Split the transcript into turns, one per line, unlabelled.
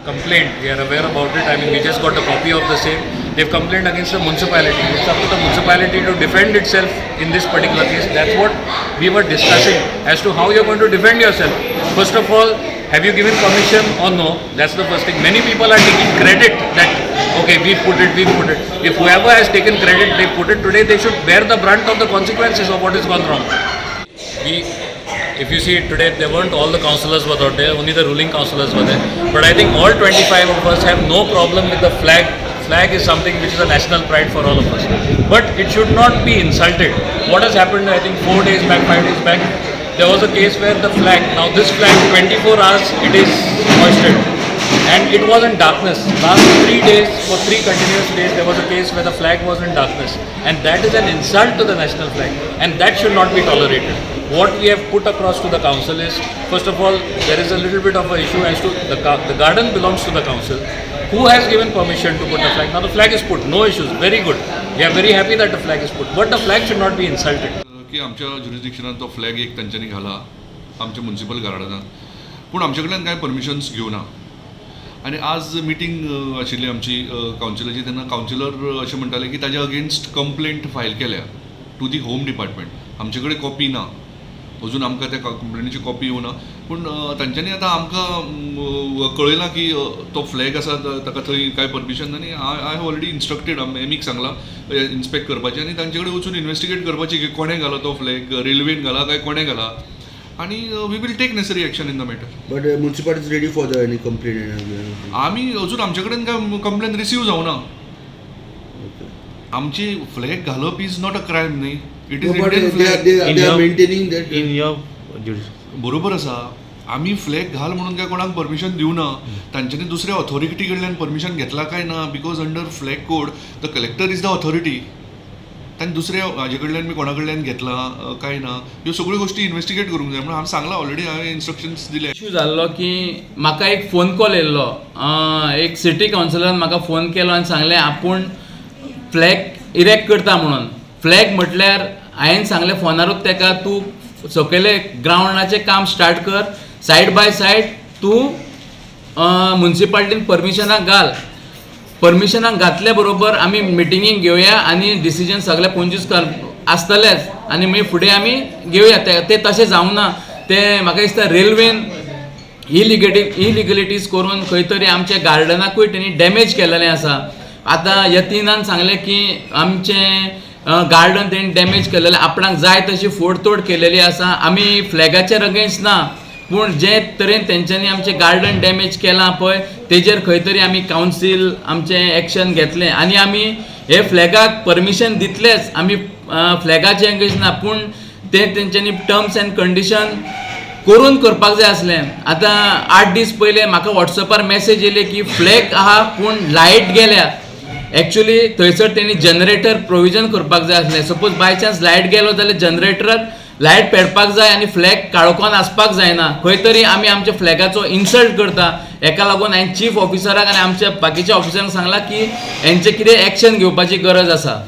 complaint. We are aware about it. I mean, we just got a copy of the same. They've complained against the municipality. It's up to the municipality to defend itself in this particular case. That's what we were discussing as to how you're going to defend yourself. First of all, have you given permission or no? That's the first thing. Many people are taking credit that, okay, we put it. If whoever has taken credit, they put it today, they should bear the brunt of the consequences of what has gone wrong. If you see it today, there weren't all the councillors were out there, only the ruling councillors were there. But I think all 25 of us have no problem with the flag. Flag is something which is a national pride for all of us. But it should not be insulted. What has happened, I think 4 days back, 5 days back, there was a case where the flag, now this flag 24 hours it is hoisted. And it was in darkness. Last 3 days, for 3 continuous days, there was a case where the flag was in darkness. And that is an insult to the national flag. And that should not be tolerated. What we have put across to the council is, first of all, there is a little bit of an issue as to the garden belongs to the council. Who has given permission to put the flag? Now the flag is put, no issues, very good. We are very happy that the flag is put, but the flag should not be insulted.
की आमच्या ज्युरिस्डिक्शनात तो flag एक तांच्यांनी घाला आमच्या municipal गार्डनात पूण आमचे कडल्यान कांय परमिशन्स घेवना आनी आज मिटींग आशिल्ली आमची कावन्सिलाची तेन्ना कावन्सिलर अशें म्हणटाले की ताज्या अगेन्स्ट कंप्लेंट फायल केल्या टू दी होम डिपार्टमेंट आमचे कडेन कॉपी ना अजून आमकां त्या कंप्लेनीची कॉपी येवना पूण तांच्यांनी आतां आमकां कळयलां की तो फ्लॅग आसा ताका थंय कांय परमिशन ना आनी आय हॅव ऑलरेडी इन्स्ट्रक्टेड एमीक सांगलां इन्स्पेक्ट करपाचें आनी तांचे कडेन वचून इन्वेस्टिगेट करपाची की कोणें घाला तो फ्लॅग रेल्वेन घाला काय कोणें घाला आनी we will take necessary action in the matter.
But municipality is ready for the any complaint.
आमी अजून आमचे कडेन काय कंप्लेन रिसीव जावना. आमची फ्लॅग घालप इज नॉट अ क्रायम न्ही. It is Indian flag
maintaining that
in your
बरोबर आसा. आमी फ्लॅग घाल म्हणून काय कोणाक परमिशन दिवना. तांच्यांनी दुसऱ्या ऑथॉरिटी कडल्यान परमिशन घेतला काय ना because under flag code the collector is the authority. तांणी दुसऱ्या हाजे कडल्यान बी कोणा कडल्यान घेतला काय ना ह्यो सगळ्यो गोष्टी इन्वेस्टिगेट करूंक जाय म्हणून हांवें सांगलां ऑलरेडी. हांवें इन्स्ट्रक्शन्स दिले.
इश्यू जाल्लो की म्हाका एक फोन कॉल येयल्लो. एक सिटी कावन्सिलरान म्हाका फोन केलो आनी सांगलें आपूण फ्लॅग इरेक्ट करता म्हणून. फ्लॅग म्हटल्यार हांवें सांगलें फोनारूच ताका तूं सकयले ग्रावंडाचें काम स्टार्ट कर. सायड बाय सायड तूं म्युनिसिपालिटीन परमिशनाक घाल. परमिशनाक घातल्या बरोबर आमी मिटिंगेक घेवया आनी डिसिजन सगळे पंचवीस आसतलेच आनी मागीर फुडें आमी घेवया. तें तशें जावना. तें म्हाका दिसता रेल्वेन इलिगलिटीज करून खंय तरी आमच्या गार्डनाकूय तेणी डॅमेज केलेलें आसा. आतां यतीनान सांगलें की आमचें गार्डन तेणी डॅमेज केलेलें आपणाक जाय तशी फोडतोड केलेली आसा. आमी फ्लॅगाचेर अगेन्स्ट ना पूण जे तरेन तेंच्यांनी आमचें गार्डन डॅमेज केलां पळय तेजेर खंय तरी आमी कावन्सील आमचें एक्शन घेतलें आनी आमी हे फ्लॅगाक परमिशन दितलेच. आमी फ्लॅगाचें अगेन्स्ट ना पूण तें तेंच्यांनी टर्म्स एंड कंडिशन करून करपाक जाय आसलें. आतां 8 दीस पयले म्हाका वॉट्सॅपार मॅसेज येयली की फ्लॅग आहा पूण लायट गेल्या. एक्चुली थंयसर तेणी जनरेटर प्रोविजन करपाक जाय आसलें. सपोज बाय चान्स लायट गेलो जाल्यार जनरेटराक लायट पेटपाक जाय आनी फ्लॅग काळोखान आसपाक जायना. खंय तरी आमी आमच्या फ्लॅगाचो इन्सल्ट करता. हेका लागून हांवें चीफ ऑफिसराक आनी आमच्या बाकीच्या ऑफिसरांक सांगलां की हेंचें कितें एक्शन घेवपाची गरज आसा.